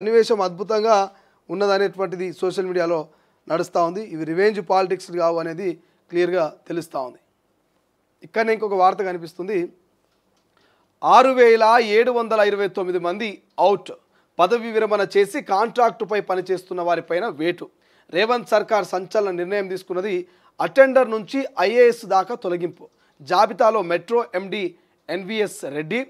సన్నివేశం అద్భుతంగా ఉన్నదనేటువంటిది సోషల్ మీడియాలో నడుస్తూ ఉంది. ఇవి రివెంజ్ పాలిటిక్స్ కావు అనేది క్లియర్గా తెలుస్తూ ఉంది. ఇక్కడనే ఇంకొక వార్త కనిపిస్తుంది. 6729 మంది అవుట్, పదవి విరమణ చేసి కాంట్రాక్టుపై పనిచేస్తున్న వారిపైన వేటు. రేవంత్ సర్కార్ సంచలన నిర్ణయం తీసుకున్నది. అటెండర్ నుంచి ఐఏఎస్ దాకా తొలగింపు. జాబితాలో metro MD NVS Reddy,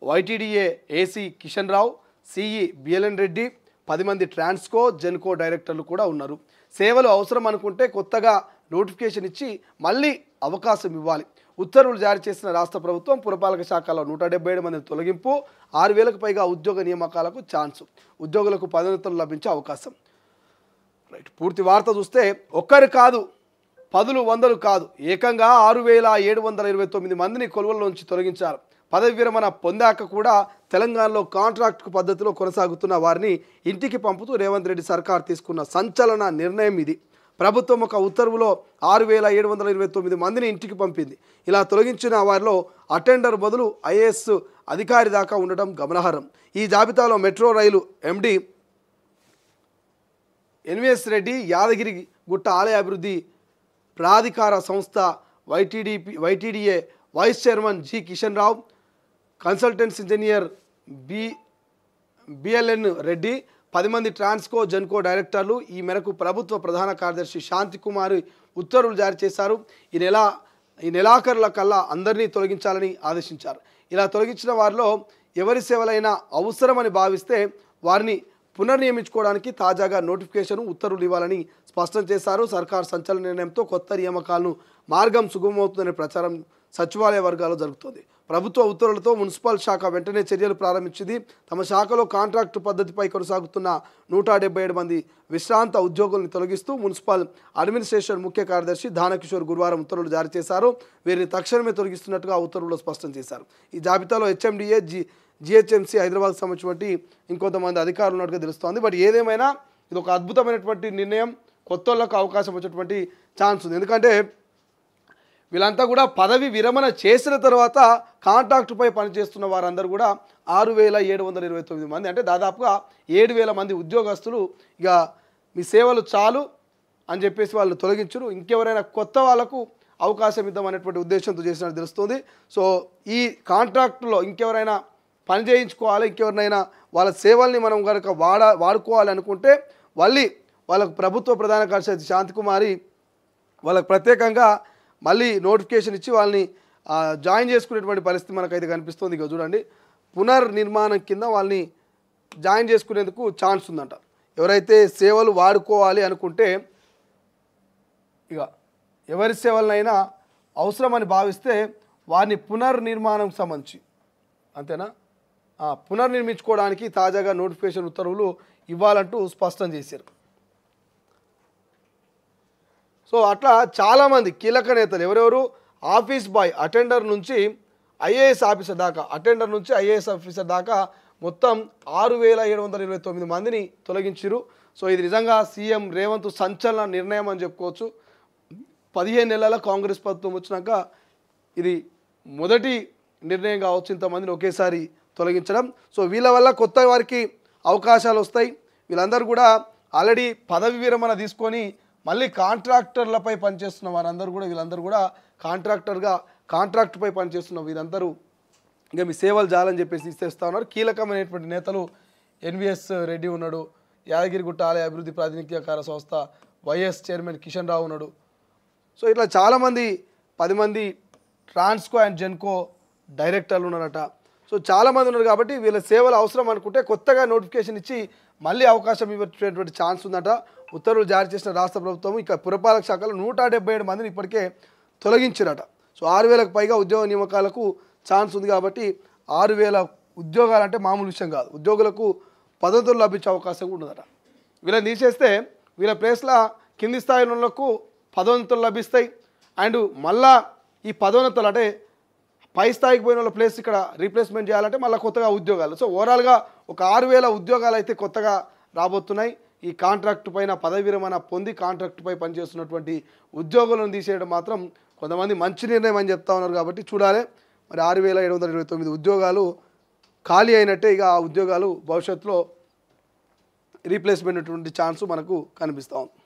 YTDA AC Kishan Rao, CE BLN Reddy, 10 మంది ట్రాన్స్కో జెన్కో డైరెక్టర్లు కూడా ఉన్నారు. సేవలు అవసరం అనుకుంటే కొత్తగా నోటిఫికేషన్ ఇచ్చి మళ్ళీ అవకాశం ఇవ్వాలి. ఉత్తర్వులు జారీ చేసిన రాష్ట్ర ప్రభుత్వం పురపాలక శాఖలో 177 మందిని తొలగింపు, 6000కు పైగా ఉద్యోగ నియామకాలకు ఛాన్సు, ఉద్యోగులకు పదోన్నతులు లభించే అవకాశం. రైట్, పూర్తి వార్త చూస్తే ఒక్కరు కాదు, పదులు వందలు కాదు, ఏకంగా 6729 మందిని కొలువుల నుంచి తొలగించారు. పదవి విరమణ పొందాక కూడా తెలంగాణలో కాంట్రాక్ట్ పద్ధతిలో కొనసాగుతున్న వారిని ఇంటికి పంపుతూ రేవంత్ రెడ్డి సర్కార్ తీసుకున్న సంచలన నిర్ణయం ఇది. ప్రభుత్వం ఒక ఉత్తర్వులో 6729 మందిని ఇంటికి పంపింది. ఇలా తొలగించిన వారిలో అటెండర్ బదులు ఐఏఎస్ అధికారి దాకా ఉండడం గమనార్హం. ఈ జాబితాలో మెట్రో రైలు MD NVS Reddy, Yadagirigutta ఆలయ అభివృద్ధి ప్రాధికార సంస్థ YTDA vice chairman G Kishan Rao, consultants engineer BLN Reddy, 10 మంది ట్రాన్స్కో జెన్కో డైరెక్టర్లు. ఈ మేరకు ప్రభుత్వ ప్రధాన కార్యదర్శి శాంతికుమారి ఉత్తర్వులు జారీ చేశారు. ఈ నెలాఖరుల కల్లా అందరినీ తొలగించాలని ఆదేశించారు. ఇలా తొలగించిన వారిలో ఎవరి సేవలైనా అవసరమని భావిస్తే వారిని పునర్నియమించుకోవడానికి తాజాగా నోటిఫికేషన్ ఉత్తర్వులు ఇవ్వాలని స్పష్టం చేశారు. సర్కార్ సంచలన నిర్ణయంతో కొత్త నియామకాలను మార్గం సుగమవుతుందనే ప్రచారం సచివాలయ వర్గాల్లో జరుగుతోంది. ప్రభుత్వ ఉత్తర్వులతో మున్సిపల్ శాఖ వెంటనే చర్యలు ప్రారంభించింది. తమ శాఖలో కాంట్రాక్టు పద్ధతిపై కొనసాగుతున్న 177 మంది విశ్రాంత ఉద్యోగులను తొలగిస్తూ మున్సిపల్ అడ్మినిస్ట్రేషన్ ముఖ్య కార్యదర్శి దానకిషోర్ గురువారం ఉత్తర్వులు జారీ చేశారు. వీరిని తక్షణమే తొలగిస్తున్నట్టుగా ఉత్తర్వుల్లో స్పష్టం చేశారు. ఈ జాబితాలో హెచ్ఎండిఏ, జిహెచ్ఎంసీ హైదరాబాద్కు సంబంధించినటువంటి ఇంకొంతమంది అధికారులు ఉన్నట్టుగా తెలుస్తోంది. బట్ ఏదేమైనా ఇది ఒక అద్భుతమైనటువంటి నిర్ణయం. కొత్త వాళ్ళకు అవకాశం వచ్చేటువంటి ఛాన్స్ ఉంది. ఎందుకంటే వీళ్ళంతా కూడా పదవి విరమణ చేసిన తర్వాత కాంట్రాక్టుపై పనిచేస్తున్న వారందరూ కూడా 6729 మంది, అంటే దాదాపుగా 7000 మంది ఉద్యోగస్తులు ఇక మీ సేవలు చాలు అని చెప్పేసి వాళ్ళు తొలగించరు. ఇంకెవరైనా కొత్త వాళ్ళకు అవకాశం ఇద్దాం అనేటువంటి ఉద్దేశంతో చేసినట్టు తెలుస్తుంది. సో ఈ కాంట్రాక్టులో ఇంకెవరైనా పని చేయించుకోవాలి, ఇంకెవరినైనా వాళ్ళ సేవల్ని మనం కనుక వాడుకోవాలి అనుకుంటే మళ్ళీ వాళ్ళకు ప్రభుత్వ ప్రధాన కార్యదర్శి శాంతికుమారి వాళ్ళకు ప్రత్యేకంగా మళ్ళీ నోటిఫికేషన్ ఇచ్చి వాళ్ళని జాయిన్ చేసుకునేటువంటి పరిస్థితి మనకైతే కనిపిస్తుంది. ఇక చూడండి, పునర్నిర్మాణం కింద వాళ్ళని జాయిన్ చేసుకునేందుకు ఛాన్స్ ఉందంట. ఎవరైతే సేవలు వాడుకోవాలి అనుకుంటే ఇక ఎవరి సేవలనైనా అవసరమని భావిస్తే వారిని పునర్నిర్మాణం సంబంధించి అంతేనా పునర్నిర్మించుకోవడానికి తాజాగా నోటిఫికేషన్ ఉత్తర్వులు ఇవ్వాలంటూ స్పష్టం చేశారు. సో అట్లా చాలామంది కీలక నేతలు ఎవరెవరు, ఆఫీస్ బాయ్ అటెండర్ నుంచి ఐఏఎస్ ఆఫీసర్ దాకా మొత్తం 6729 మందిని తొలగించారు. సో ఇది నిజంగా సీఎం రేవంత్ సంచలన నిర్ణయం అని చెప్పుకోవచ్చు. 15 నెలల కాంగ్రెస్ ప్రభుత్వం వచ్చినాక ఇది మొదటి నిర్ణయం కావచ్చు ఇంతమందిని ఒకేసారి తొలగించడం. సో వీళ్ళ వల్ల కొత్త వారికి అవకాశాలు వస్తాయి. వీళ్ళందరూ కూడా ఆల్రెడీ పదవి విరమణ తీసుకొని మళ్ళీ కాంట్రాక్టర్లపై పనిచేస్తున్న వారందరూ కూడా వీళ్ళందరూ కూడా కాంట్రాక్టుపై పనిచేస్తున్న వీరందరూ ఇంకా మీ సేవలు చాలని చెప్పేసి ఇస్తేస్తూ ఉన్నారు. కీలకమైనటువంటి నేతలు ఎన్విఎస్ రెడ్డి ఉన్నాడు, యాదగిరిగుట్ట ఆలయ అభివృద్ధి ప్రాతినిధ్యకార సంస్థ వైఎస్ చైర్మన్ కిషన్ రావు ఉన్నాడు. సో ఇట్లా చాలామంది 10 మంది ట్రాన్స్కో అండ్ జెన్కో డైరెక్టర్లు ఉన్నారట. సో చాలామంది ఉన్నారు. కాబట్టి వీళ్ళ సేవలు అవసరం అనుకుంటే కొత్తగా నోటిఫికేషన్ ఇచ్చి మళ్ళీ అవకాశం ఇవ్వటువంటి ఛాన్స్ ఉందట. ఉత్తర్వులు జారీ చేసిన రాష్ట్ర ప్రభుత్వం ఇక పురపాలక శాఖలో 177 మందిని ఇప్పటికే తొలగించారట. సో 6000కు పైగా ఉద్యోగ నియామకాలకు ఛాన్స్ ఉంది. కాబట్టి 6000 ఉద్యోగాలు అంటే మామూలు విషయం కాదు. ఉద్యోగులకు పదోన్నతులు లభించే అవకాశం కూడా ఉందట. వీళ్ళని తీసేస్తే వీళ్ళ ప్లేస్లో కింది స్థాయిలకు పదోన్నతులు లభిస్తాయి. అండ్ మళ్ళా ఈ పదోన్నతులు అంటే పై స్థాయికి పోయిన వాళ్ళ ప్లేస్ ఇక్కడ రీప్లేస్మెంట్ చేయాలంటే మళ్ళీ కొత్తగా ఉద్యోగాలు. సో ఓవరాల్గా ఒక 6000 ఉద్యోగాలు అయితే కొత్తగా రాబోతున్నాయి. ఈ కాంట్రాక్టు పైన పదవి విరమణ పొంది కాంట్రాక్టుపై పనిచేస్తున్నటువంటి ఉద్యోగులను తీసేయడం మాత్రం కొంతమంది మంచి నిర్ణయం అని చెప్తా ఉన్నారు. కాబట్టి చూడాలి మరి 6729 ఉద్యోగాలు ఖాళీ అయినట్టే. ఇక ఆ ఉద్యోగాలు భవిష్యత్తులో రీప్లేస్మెంట్ ఛాన్స్ మనకు కనిపిస్తూ ఉంది.